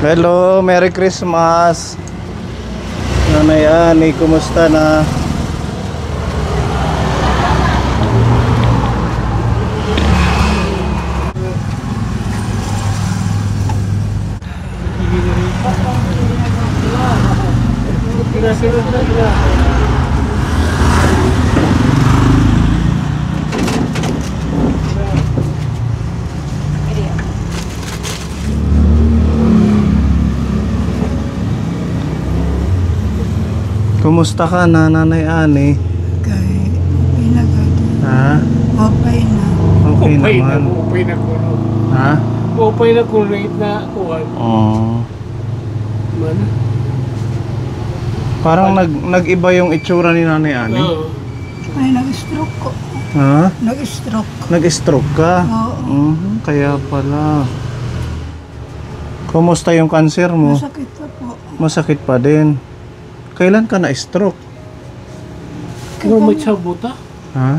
Hello, Merry Christmas. Nanay Ani, kumusta na? Kumusta ka na, Nanay Ani? Kay okay na gado. Ha? Okay na. Okay naman. Okay na ko. Ha? Okay na ko rate na kuhan. Oh. Man. Parang nag-iba yung itsura ni Nanay Ani. Oo. Ay, nag-stroke ko. Ha? Nag-stroke. Nag-stroke ka? Oo. Kaya pala. Kumusta yung cancer mo? Masakit na po. Masakit pa din. Kailan ka na-stroke? Kung may sabuta? Ha?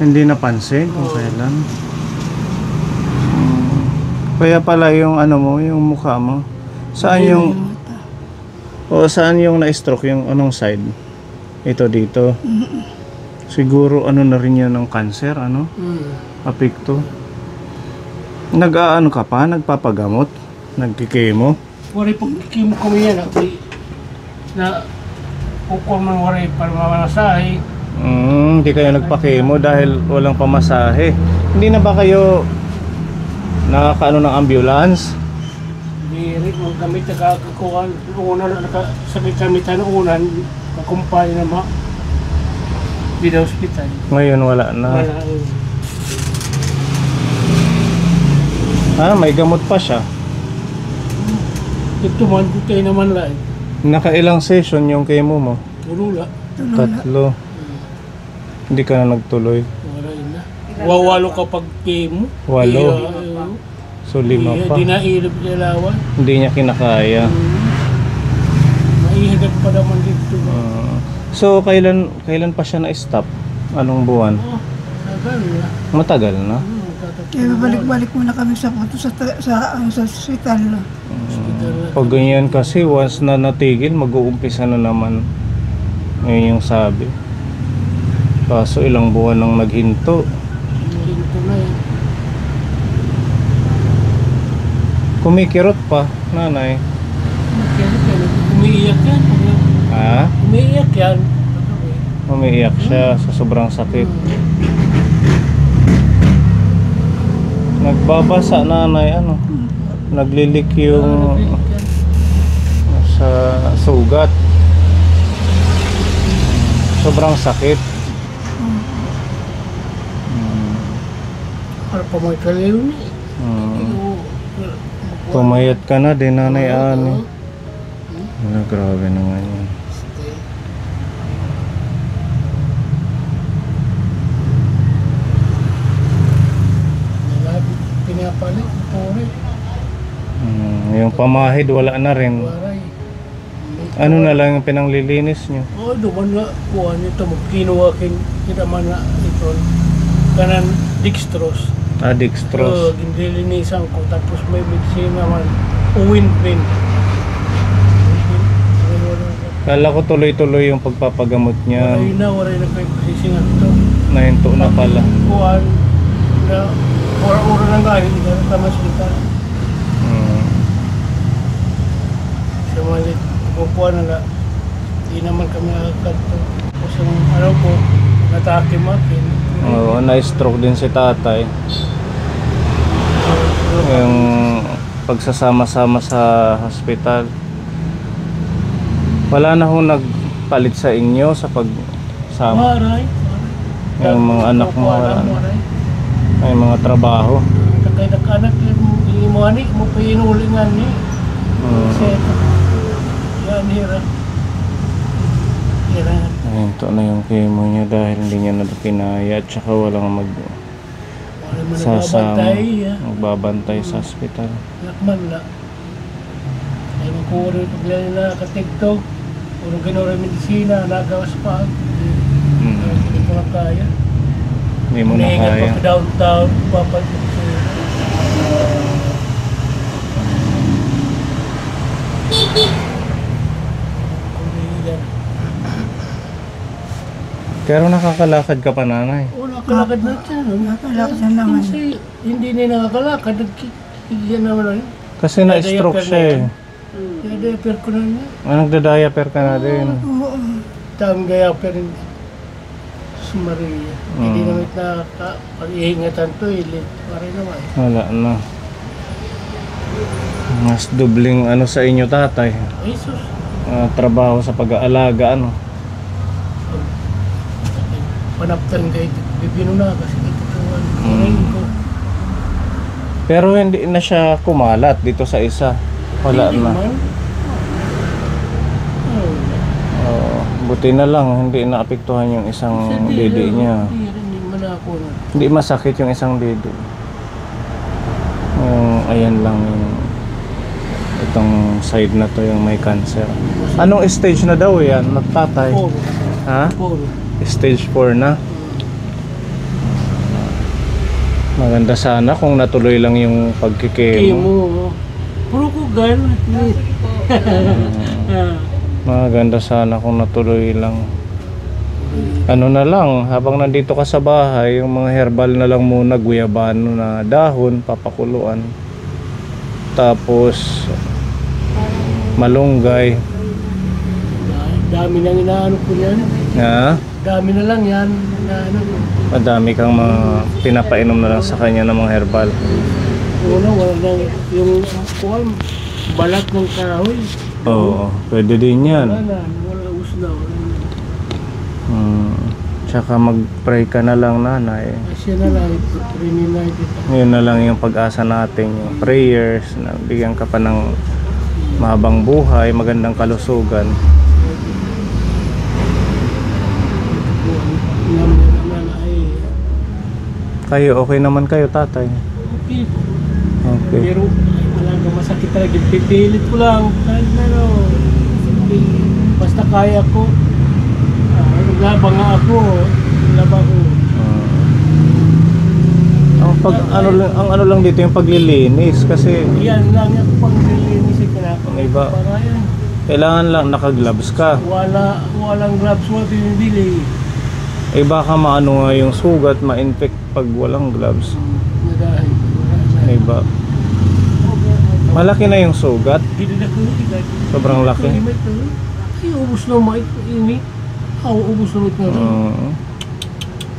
Hindi napansin kung kailan. Kaya pala yung ano mo, yung mukha mo. Saan yung saan yung na-stroke, yung anong side? Ito dito. Siguro ano na rin yan ng cancer, ano? Apekto. Nag-aano ka pa? Nagpapagamot? Nagkikemo? Wari pag kimo kami yan. Na kung man wari para mamanasahe. Hindi kayo nagpakemo dahil walang pamasahe. Hindi na ba kayo nakakaano ng ambulance? Di rin mo gamit na kakakuhan. Una na nakasakit-samitan unan. Kakumpay na Bida hospital. Ngayon wala na. Wala. May gamot pa siya. Ito man, tayo naman lang. Nakailang session yung chemo mo? Tulula. 3. Hindi ka na nagtuloy. Wala yun na. Wawalo kapag kemo. 8. So 5 pa. Di na ilip dalawa. Hindi niya kinakaya. Maihagad pa naman dito. So kailan pa siya na-stop? Anong buwan? Sagal na. Matagal na. Kaya balik-balik muna kami sa punto sa hospital. Pag ganyan kasi once na natigil, mag-uumpisa na naman. Ngayon yung sabi. Kaso ilang buwan nang naghinto. Hinto na yan. Kumikirot pa, nanay. Umiiyak yan. Ha? Umiiyak yan. Umiiyak siya sa sobrang sakit. Nagbabasa, nanay, ano? Naglilik yung sa sugat. Sobrang sakit. Para pa may kaliw ni. Pumayat ka na din, Nanay Ani. Grabe naman yan. Pinapalit, puri. Yung pamahid wala na rin. Waray. Ano na lang yung pinanglilinis nyo? Duman na kuha nito. Magkinuha kita man na ito. Kanan dextrose. Dextrose. Gindilinisan ko. Tapos may medicine naman. Uwinpin. Kala ko tuloy-tuloy yung pagpapagamot niya. Waray na kayo pasisingan ito. Nahinto na pala. Kuha na ora-ora lang galing. Dahil tamas kita. Samalit. Kukuha na lang. Hindi naman kami nakakadto. Tapos yung ano po, natake makin. Oo, na-stroke din si tatay. Yung pagsasama-sama sa hospital. Wala na hong nagpalit sa inyo sa pagsama. Waray. Yung mga anak mo wala na. May mga trabaho. Kaya anak yung mo ani, mo pinulingan ni. Yan hira. Ito na yung chemo niya dahil hindi niya na kinaya at saka walang magbabantay sa hospital. Lakman na. Ay magkuro ito bilang na katigtog. Puro gano'n medisina, nagawas pa. Hindi ko na kaya. Hindi mo na kaya. Pag downtown, papalit ko. Pero nakakalakad ka pa, nanay. O, nakakalakad na siya. No? Nakakalakad na naman. Kasi hindi na nakakalakad. Nagkikigyan naman na yun. Kasi na-stroke siya eh. Kaya diaper ko na niya. Nagda-diaper ka na din. Oo. Tamang diaper rin. Maria. Hindi naman pag-iingatan to, pare naman. Wala na. Mas dubling ano sa inyo, tatay. Ay, sus. Trabaho sa pag-aalaga, ano. Panaptan kayo, bibino na kasi ito ko. Pero hindi na siya kumalat dito sa isa. Wala Hindi na. man. Buti na lang, hindi naapektuhan yung isang didi niya. Hindi man ako. Hindi masakit yung isang didi. Ayan lang yung itong side na to yung may cancer. Anong stage na daw yan, tatay? Puro. Ha? Puro. Stage 4 na. Maganda sana kung natuloy lang yung pagkikemo. Kemo. Puro ko gano'n. Maganda sana kung natuloy lang. Ano na lang, habang nandito ka sa bahay, yung mga herbal na lang muna, guyabano na dahon, papakuluan. Tapos malunggay. Dami nang inaano ko yan. Ha? Dami na lang yan. Inaano ko. Madami kang mga pinapainom na lang sa kanya ng mga herbal. Una, wala nang yung kuwan, balat ng kahoy. Oo, pwede din yan. Wala usla. Tsaka mag-pray ka na lang, nanay. Kasi na lang, ipag-pray kita. Yun na lang yung pag-asa natin, yung prayers, na bigyan ka pa ng mahabang buhay, magandang kalusugan. Kayo, okay naman kayo, tatay? Okay. Okay. Pero wala kang masakit talaga. Pipilit ko lang. Kahit ano, basta kaya ko. Naglaba nga ako. Naglaba ko. Ang ano lang dito yung paglilinis kasi Yan lang yung pang-release yung kinakain. Iba. Para yan. kailangan lang naka-gloves ka. Walang gloves mo pinibili. Eh baka maano nga yung sugat, ma-infect pag walang gloves. Nadahin. Iba. Malaki na yung sugat. Sobrang laki. Ay, ubus na mo. Ini. Ubus na mo.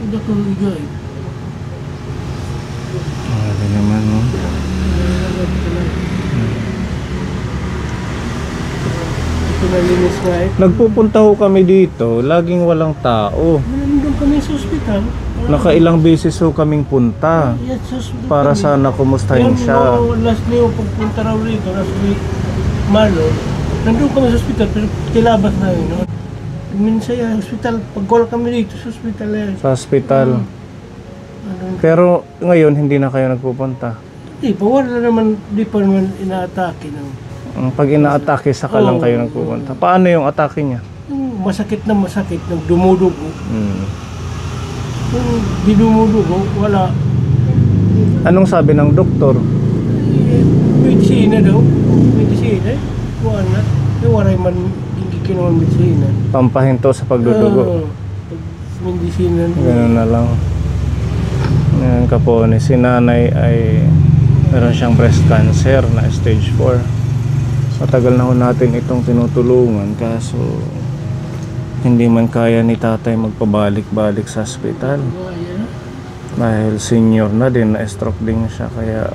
Hindi ko igay. Ano naman, no? Ito nalinis nga eh. Nagpupunta ho kami dito, laging walang tao. Nandun kami sa ospital. Nakailang beses ho kaming punta Yes, sa ospital para kami. sana kumustahin siya. Last day yung pagpunta raw rito, last week, Marlon, nandun kami sa ospital, pero kilabas na yun. No? Minsan yung ospital, pag-call kami dito sa ospital yan. Sa hospital. Pero ngayon hindi na kayo nagpupunta. Di pa, wala naman, di pa naman inaatake. No? Pag ina-atake saka lang kayo nagpupunta. Paano yung atake niya? Yung masakit, nagdumudugo. Kung di dumudugo, wala. Anong sabi ng doktor? Medisina daw. Medisina. Wala. Wala man hindi kinuha medisina. Pampahinto sa pagdudugo. Medisina. Ganun na lang. Ngayon po, si nanay ay meron siyang breast cancer na stage 4. Matagal na ho natin itong tinutulungan kaso hindi man kaya ni tatay magpabalik-balik sa ospital. Dahil senior na din, na-stroke din siya kaya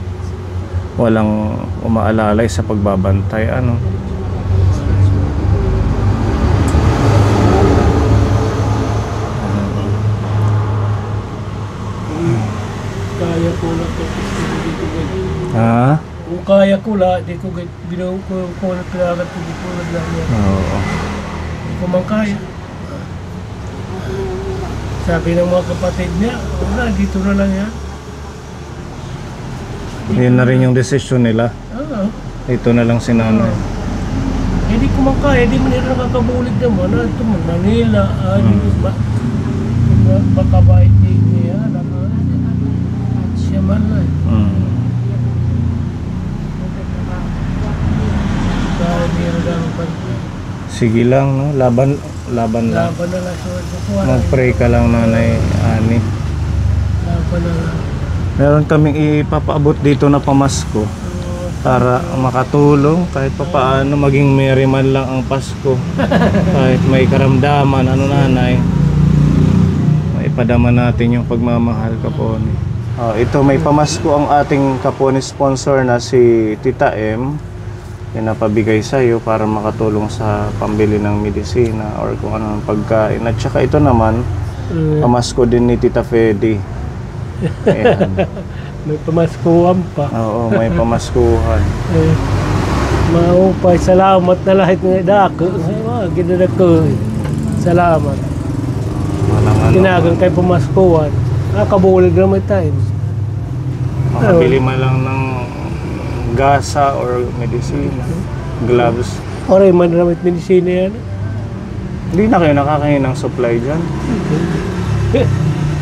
walang umaalalay sa pagbabantay. Ano? Kaya ko lang ito. Ha? Kung kaya ko lang, di ko ginawa ko lang kailangan ko di ko lang yan. Oo. Di ko man kaya. Sabi ng mga kapatid niya, wala, dito na lang yan. Yun na rin yung desisyon nila. Ito na lang si nanay. Hindi ko man kaya, hindi mo nila nakakabulig naman. Ito mo, Manila, baka bait niya, siya man lang. Sige lang, no? laban lang. Laban na lang sa kukuha. Mag-pray ka lang, Nanay Ani. Laban na lang. Meron kaming ipapaabot dito na pamasko para makatulong kahit papaano maging merry man lang ang Pasko. Kahit may karamdaman, ano Nanay, maipadama natin yung pagmamahal, Kapone. Ito, may pamasko ang ating Kapone sponsor na si Tita M. Pinapabigay sa iyo para makatulong sa pambili ng medisina or kung ano ng pagkain. At saka ito naman, pamasko din ni Tita Fedy. Ayan. May pamaskuhan pa. Oo, may pamaskuhan. Maupay, salamat na lahat ng dako. Ginala ko. Salamat. Walang ano. Tinagang kay pamaskuhan. Nakabulig na may time. Makabili man lang ng gasa or medisina, gloves. Oray, manramit medisina yan. Hindi na kayo nakakain ng supply dyan.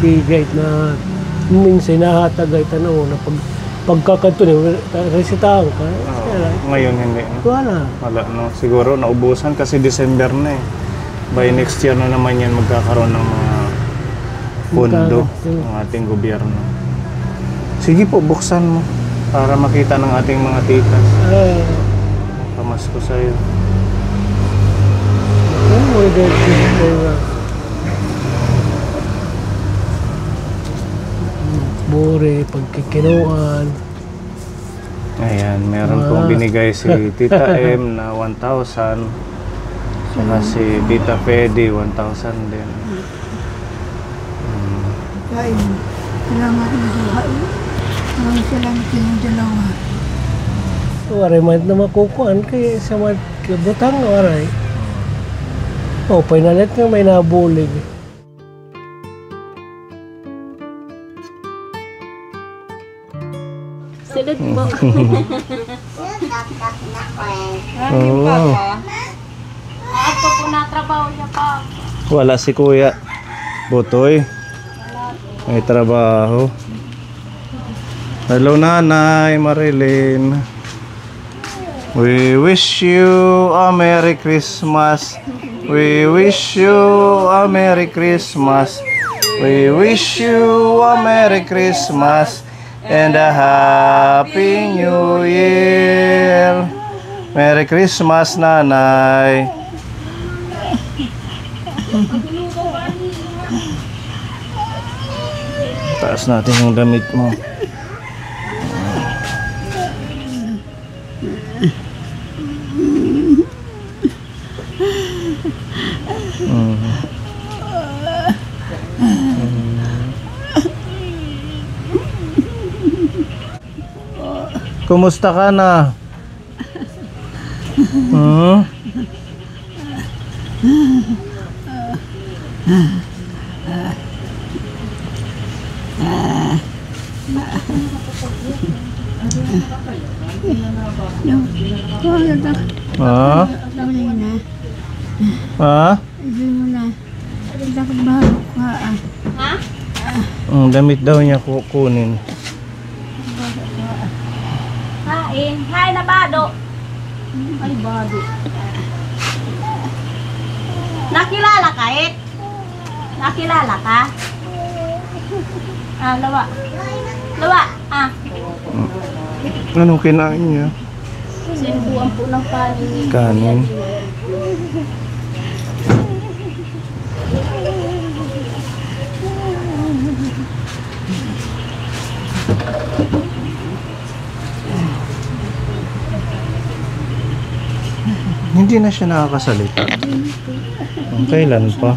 Bigay na minsan nahatagay tanaw na pagkakanto niya, resitahan ka. Ngayon hindi. Wala. Wala, no? Siguro naubusan kasi December na eh. By next year na naman yan magkakaroon ng mga pondo ng ating gobyerno. Sige po, buksan mo para makita ng ating mga titas. Pamasko sa'yo. Bure, pagkikinuan. Ayan, meron pong binigay si Tita M na 1,000. Saka si Tita Fedy 1,000 din. Kain. Salamat na buhay. Maraming salamat sa inyong dalawa. Waray, man na makukuhan kaya sa mga kabutang, waray. O, pinalit nga may nabulig. Silid po. Oo. Ako po natrabaho niya pa. Wala si Kuya Butoy. May trabaho. Hello Nanay Marilyn. We wish you a Merry Christmas. We wish you a Merry Christmas. We wish you a Merry Christmas and a Happy New Year. Merry Christmas, Nanay. Taas natin yung damit mo. Kumusta ka na? Ha? Ha? Ang damit daw niya kukunin. Hain. Hain na bado. Ay, bado. Nakilala ka, eh? Nakilala ka? Lawa. Lawa, Anong kinain niya? Sinubuan po ng kanin. Kanin. Hindi na siya nakakasalita. Kailan pa?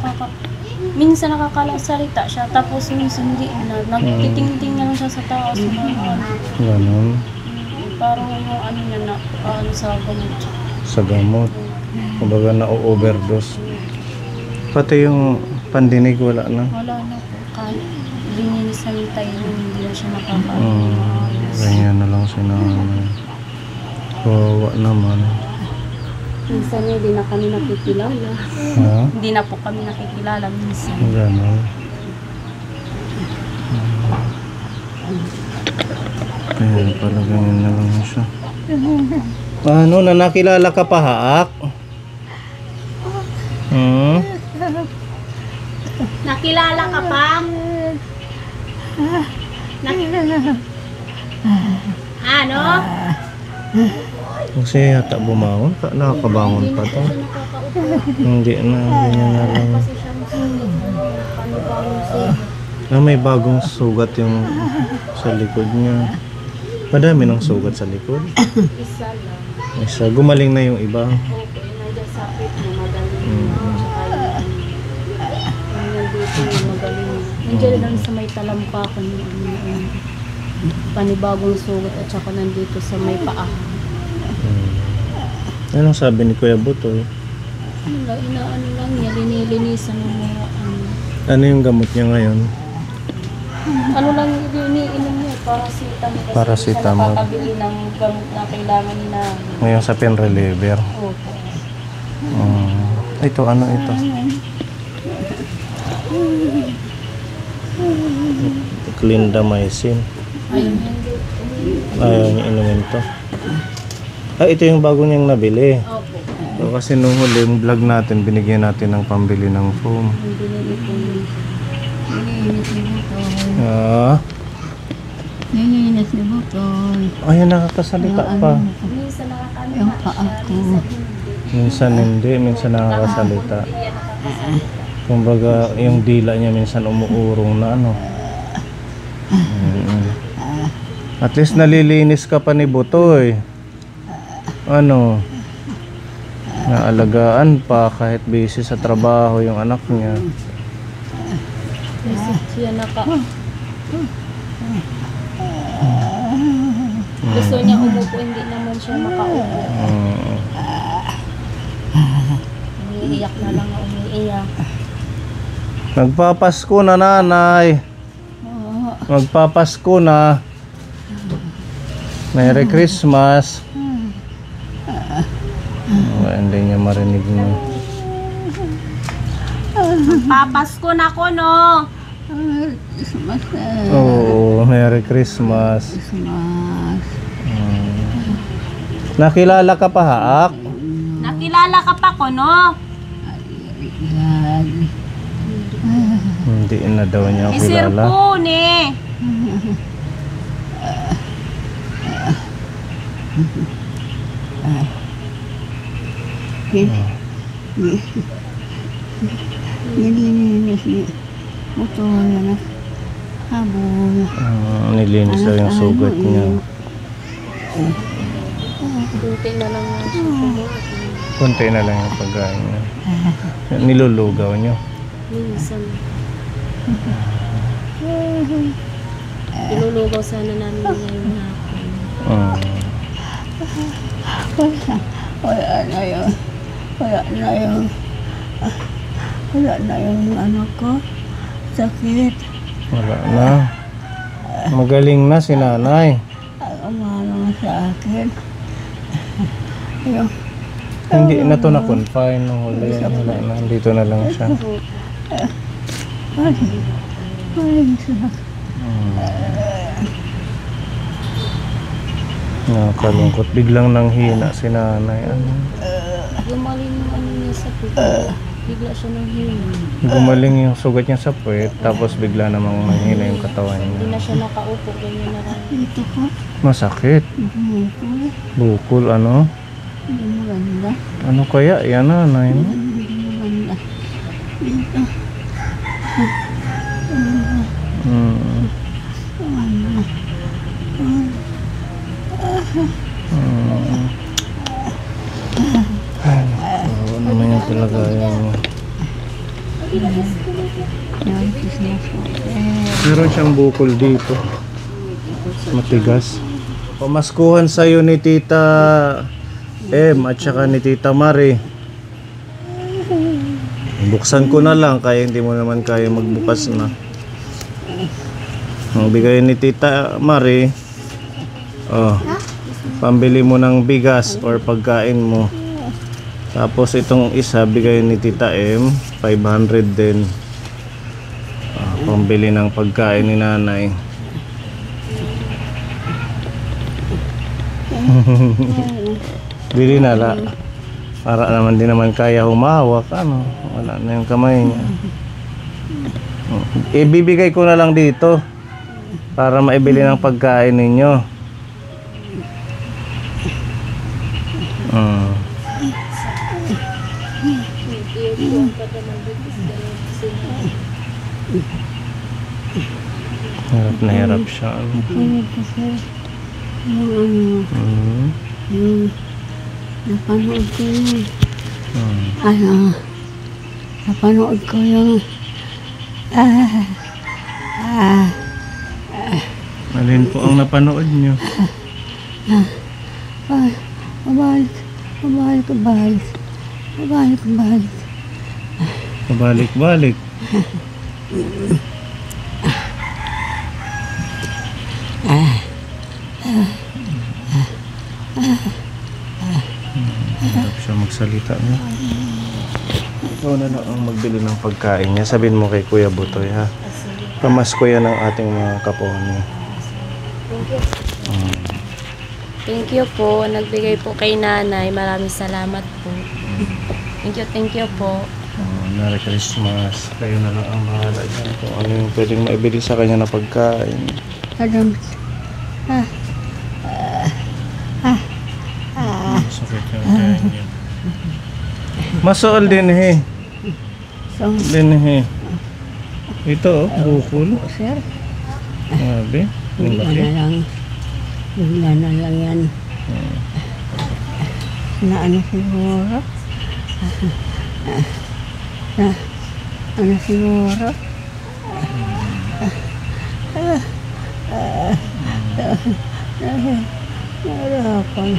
Minsan nakakasalita siya, tapos minsan hindi na. Nagtitingting na lang siya sa taas. Ganon. Parang yung ano niya na, sa gamot. Sa gamot. Kumbaga na-overdose. Pati yung pandinig wala na. Wala na po. Kahit lininis na yung tayo, hindi na siya Ganyan na lang siya na kawawa naman. Minsan hindi na kami nakikilala. Ha? Hindi na po kami nakikilala minsan. Ganon. Kaya pala ganyan na lang siya. Ano, na nakilala ka pa, Haak? Nakilala ka pa? Ano? Kasi yata bumangon ka, nakakabangon pa to. Hindi na, ganyan na lang. Kasi siya masulit. Panibawang sugat. May bagong sugat yung sa likod niya. Madami ng sugat sa likod. Isa lang. Isa, gumaling na yung iba. Okay, nandiyan sa pit mo, magaling na. Tsaka yung nandito yung magaling na. Nandiyan lang sa may talampakan yung panibagong sugat at saka nandito sa may paa. Anong sabi ni Kuya Butoy? Ano lang, inaano lang niya, linilinisan ng mga ano. Ano yung gamot niya ngayon? Ano lang iniinom niya, paracetamol. Kasi Paracetamol. siya nakakabili ng gamot na kailangan niya na. Ngayon sa pain reliever. Okay. Ito, ano ito? Clindamycin. Ayun yan. Ayaw niya inumin to. Ito yung bago niyang nabili. Opo. So, kasi nung huli yung vlog natin, binigyan natin ng pambili ng foam. Yung binili ko niya. Nilinis ni Butoy. Ah, Nilinis ni Butoy. ayun, nakakasalita pa. Minsan nakakano Yung na paa siya, ko. Minsan hindi, minsan nakakasalita. hindi yan nakakasalita. Kumbaga, yung dila niya minsan umuurong na ano. At least nalilinis ka pa ni Butoy. Ano? Naalagaan pa kahit busy sa trabaho yung anak niya. Kasi siya gusto niya umupo, hindi naman siya makaupo. Umiiyak na lang, umiiyak. Magpapasko na, nanay. Magpapasko na. Merry Christmas. Hindi niya marinig mo. Papasko na ko, no? Christmas. Oo, Merry Christmas. Christmas. Nakilala ka pa, Haak? Nakilala ka pa ko, no? Yan. Hindi na daw niya kilala. Isirpon, eh. Nilinis ni Butoy na habol. Nilinis daw yung sugat niya. Kunti na lang nga siya kumuha. Kunti na lang yung pagkain niya. Nilulugaw niyo. Minsan. Ilulugaw sana namin ngayong hapon. Wala na yun. Wala na yun. Wala na yung anak ko. Sakit. Wala na. Magaling na si nanay. Umano sa akin. Yung Hindi na to na-confine nung huli. Wala na. Dito na lang siya. maling sakit. Nakakalungkot. Biglang nanghina si nanay. Gumaling yung ano niya sa pito. Bigla siya nang hina. Gumaling yung sugat niya sa puwet. Tapos bigla namang nanghina yung katawan Hindi niya. na siya nakaupo. Ganyan na lang. Dito ko. Masakit. Bumukol. Bukol ano? Hindi maganda. Ano kaya? Yan nanay mo. Hindi maganda. Dito. Oo naman yung talaga yung... Meron siyang bukol dito. Matigas. Pamaskuhan sa'yo ni Tita M at saka ni Tita Mari. Buksan ko na lang kaya hindi mo naman kaya magbukas na. Ang bigay ni Tita Mari, pambili mo ng bigas or pagkain mo. Tapos itong isa bigay ni Tita M, 500 din. Pambili ng pagkain ni nanay. Bili na la. Para naman din naman kaya humawak, ano, wala na yung kamay niya. Ibibigay ko na lang dito para maibili ng pagkain ninyo. Hirap na hirap siya. Ano kasi, yung yung napanood ko yun. Napanood ko yung Alin po ang napanood nyo? Pabalik-balik. Hirap siya magsalita niya. Ikaw na lang ang magbili ng pagkain niya. Sabihin mo kay Kuya Butoy, ha? Pamasko yan ng ating mga kapwa niya. Thank you po. Nagbigay po kay nanay. Maraming salamat po. Thank you po. Merry Christmas. Kayo na lang ang bahala dyan kung ano yung pwedeng maibili sa kanya na pagkain. Sakit yung kain niya. Masool din, he. Din, he. Ito, bukol. Sir, Grabe. Ang laki. bigla na lang yan. Na ano siguro? Na ano siguro? Nahirapan.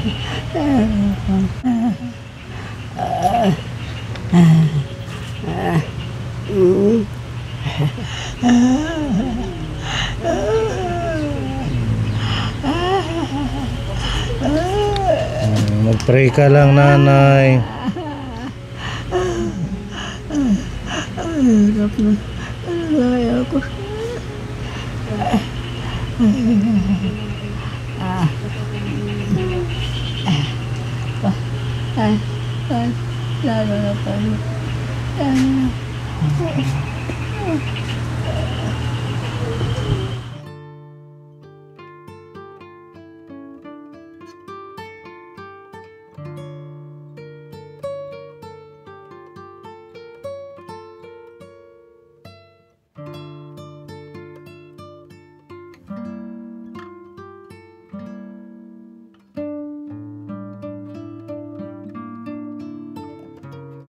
Mag-pray ka lang, nanay. Hirap na. Kaya ko. Lalo na pa.